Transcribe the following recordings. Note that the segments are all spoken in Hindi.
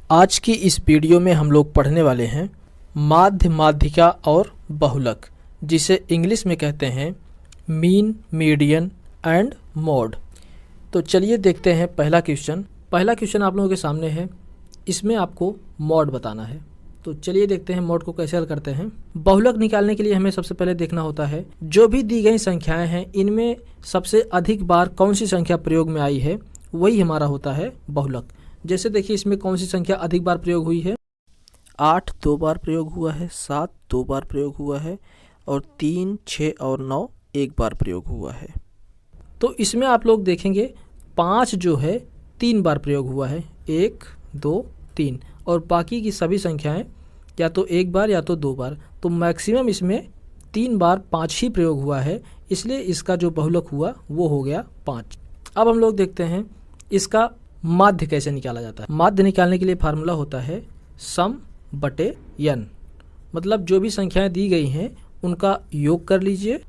आज की इस वीडियो में हम लोग पढ़ने वाले हैं माध्य, माध्यिका और बहुलक, जिसे इंग्लिश में कहते हैं मीन, मीडियन एंड मोड। तो चलिए देखते हैं पहला क्वेश्चन आप लोगों के सामने है। इसमें आपको मोड बताना है। तो चलिए देखते हैं मोड को कैसे हल करते हैं। बहुलक निकालने के लिए हमें सबसे पहले देखना होता है जो भी दी गई संख्याएं हैं इनमें सबसे अधिक बार कौन सी संख्या प्रयोग में आई है, वही हमारा होता है बहुलक। जैसे देखिए इसमें कौन सी संख्या अधिक बार प्रयोग हुई है। 8 2 बार प्रयोग हुआ है, 7 2 बार प्रयोग हुआ है और 3, 6 और 9 1 बार प्रयोग हुआ है। तो इसमें आप लोग देखेंगे 5 जो है 3 बार प्रयोग हुआ है, 1 2 3, और बाकी की सभी संख्याएं या तो 1 बार या तो 2 बार। तो मैक्सिमम इसमें 3 बार 5 ही प्रयोग हुआ है, इसलिए इसका जो बहुलक हुआ वो हो गया 5। अब हम लोग देखते हैं इसका माध्य कैसे निकाला जाता है। माध्य निकालने के लिए फार्मूला होता है सम बटे n, मतलब जो भी संख्याएं दी गई हैं उनका योग कर लीजिए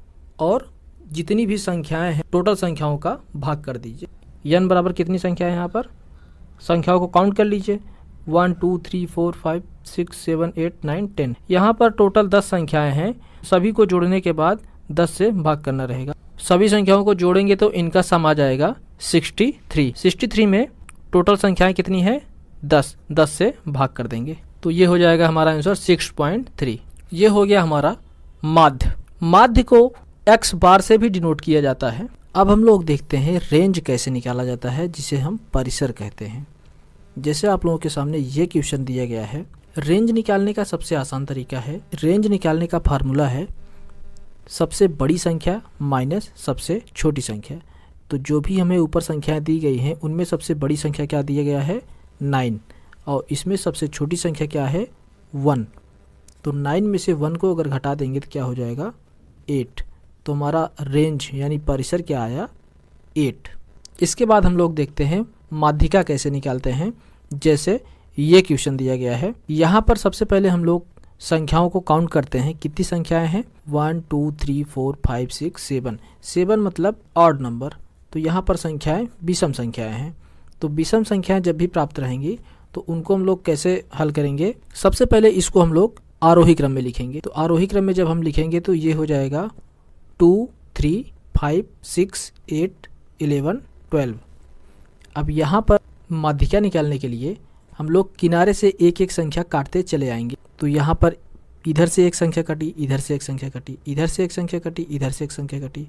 और जितनी भी संख्याएं हैं टोटल संख्याओं का भाग कर दीजिए। n बराबर कितनी संख्या है, यहाँ पर संख्याओं को काउंट कर लीजिए 1 2 3 4 5 6 7 8 9 10। यहाँ पर टोटल 10 संख्याएं हैं, सभी को जोड़ने के बाद 10 से भाग करना रहेगा। सभी संख्याओं को जोड़ेंगे तो इनका सम आ जाएगा 63। 63 में टोटल संख्याएं कितनी है 10, 10 से भाग कर देंगे तो ये हो जाएगा हमारा आंसर 6.3। ये हो गया हमारा माध्य। माध्य को x बार से भी डिनोट किया जाता है। अब हम लोग देखते हैं रेंज कैसे निकाला जाता है, जिसे हम परिसर कहते हैं। जैसे आप लोगों के सामने ये क्वेश्चन दिया गया है। रेंज निकालने का सबसे आसान तरीका है, रेंज निकालने का फार्मूला है सबसे बड़ी संख्या माइनस सबसे छोटी संख्या। तो जो भी हमें ऊपर संख्याएं दी गई हैं उनमें सबसे बड़ी संख्या क्या दिया गया है 9, और इसमें सबसे छोटी संख्या क्या है 1। तो 9 में से 1 को अगर घटा देंगे तो क्या हो जाएगा 8। तो हमारा रेंज यानी परिसर क्या आया 8। इसके बाद हम लोग देखते हैं माध्यिका कैसे निकालते हैं। जैसे ये क्वेश्चन दिया गया है, यहाँ पर सबसे पहले हम लोग संख्याओं को काउंट करते हैं। कितनी संख्याएं हैं 1 2 3 4 5 6 7। 7 मतलब ऑड नंबर, तो यहाँ पर संख्याएं विषम संख्याएं हैं। तो विषम संख्याएं जब भी प्राप्त रहेंगी तो उनको हम लोग कैसे हल करेंगे। सबसे पहले इसको हम लोग आरोही क्रम में लिखेंगे। तो आरोही क्रम में जब हम लिखेंगे तो ये हो जाएगा 2 3 5 6 8 11 12। अब यहाँ पर माध्यिका निकालने के लिए हम लोग किनारे से एक एक संख्या काटते चले आएंगे। तो यहाँ पर इधर से एक संख्या कटी, इधर से एक संख्या कटी, इधर से एक संख्या कटी, इधर से एक संख्या कटी,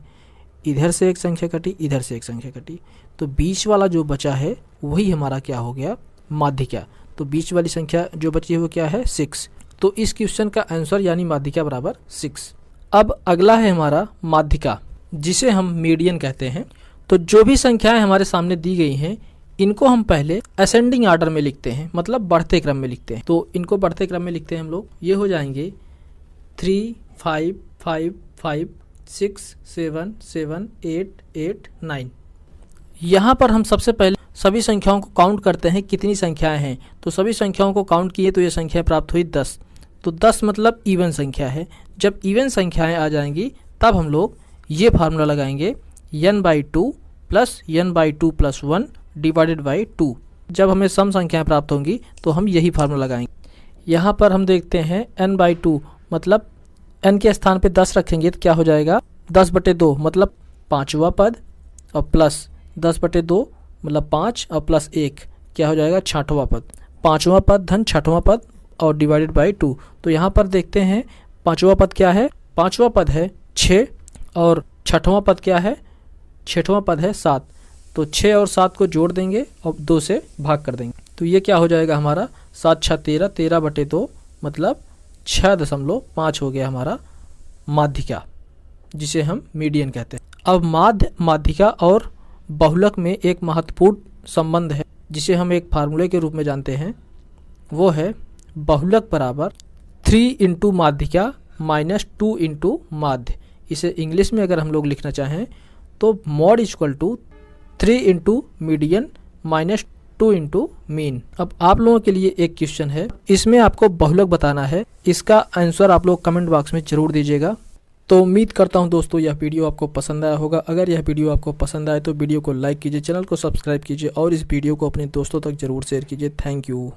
इधर से एक संख्या कटी, इधर से एक संख्या कटी। तो बीच वाला जो बचा है वही हमारा क्या हो गया माध्यिका। तो बीच वाली संख्या जो बची है वो क्या है 6। तो इस क्वेश्चन का आंसर यानी माध्यिका बराबर 6। अब अगला है हमारा माध्यिका, जिसे हम मीडियन कहते हैं। तो जो भी संख्याएं हमारे सामने दी गई हैं इनको हम पहले असेंडिंग आर्डर में लिखते हैं, मतलब बढ़ते क्रम में लिखते हैं। तो इनको बढ़ते क्रम में लिखते हैं हम लोग। ये हो जाएंगे 3 5 5 5 6 7 7 8 8 9। यहाँ पर हम सबसे पहले सभी संख्याओं को काउंट करते हैं कितनी संख्याएं हैं। तो सभी संख्याओं को काउंट किए तो ये संख्या प्राप्त हुई 10। तो 10 मतलब इवन संख्या है। जब इवन संख्याएं आ जाएंगी तब हम लोग ये फार्मूला लगाएंगे n/2 plus n/2 plus 1 divided by 2। जब हमें सम संख्याएं प्राप्त होंगी तो हम यही फार्मूला लगाएंगे। यहाँ पर हम देखते हैं n/2 मतलब n के स्थान पे 10 रखेंगे तो क्या हो जाएगा 10/2 मतलब 5वां पद, और प्लस 10/2 मतलब 5 और प्लस 1 क्या हो जाएगा 6वां पद। 5वां पद धन 6वां पद और डिवाइडेड बाई 2। तो यहाँ पर देखते हैं 5वां पद क्या है, 5वां पद है 6 और 6वां पद क्या है, 6वां पद है 7। तो 6 और 7 को जोड़ देंगे और 2 से भाग कर देंगे। तो ये क्या हो जाएगा हमारा 7 6 13, 13/2 मतलब 6.5 हो गया हमारा माध्यिका, जिसे हम मीडियन कहते हैं। अब माध्य, माध्यिका और बहुलक में एक महत्वपूर्ण संबंध है जिसे हम एक फार्मूले के रूप में जानते हैं। वो है बहुलक बराबर 3 इंटू माध्यिका माइनस 2 इंटू माध्य। इसे इंग्लिश में अगर हम लोग लिखना चाहें तो mode equal to 3 into median minus 2 into mean. अब आप लोगों के लिए एक क्वेश्चन है, इसमें आपको बहुलक बताना है। इसका आंसर आप लोग कमेंट बॉक्स में जरूर दीजिएगा। तो उम्मीद करता हूं दोस्तों यह वीडियो आपको पसंद आया होगा। अगर यह वीडियो आपको पसंद आए तो वीडियो को लाइक कीजिए, चैनल को सब्सक्राइब कीजिए और इस वीडियो को अपने दोस्तों तक जरूर शेयर कीजिए। Thank you.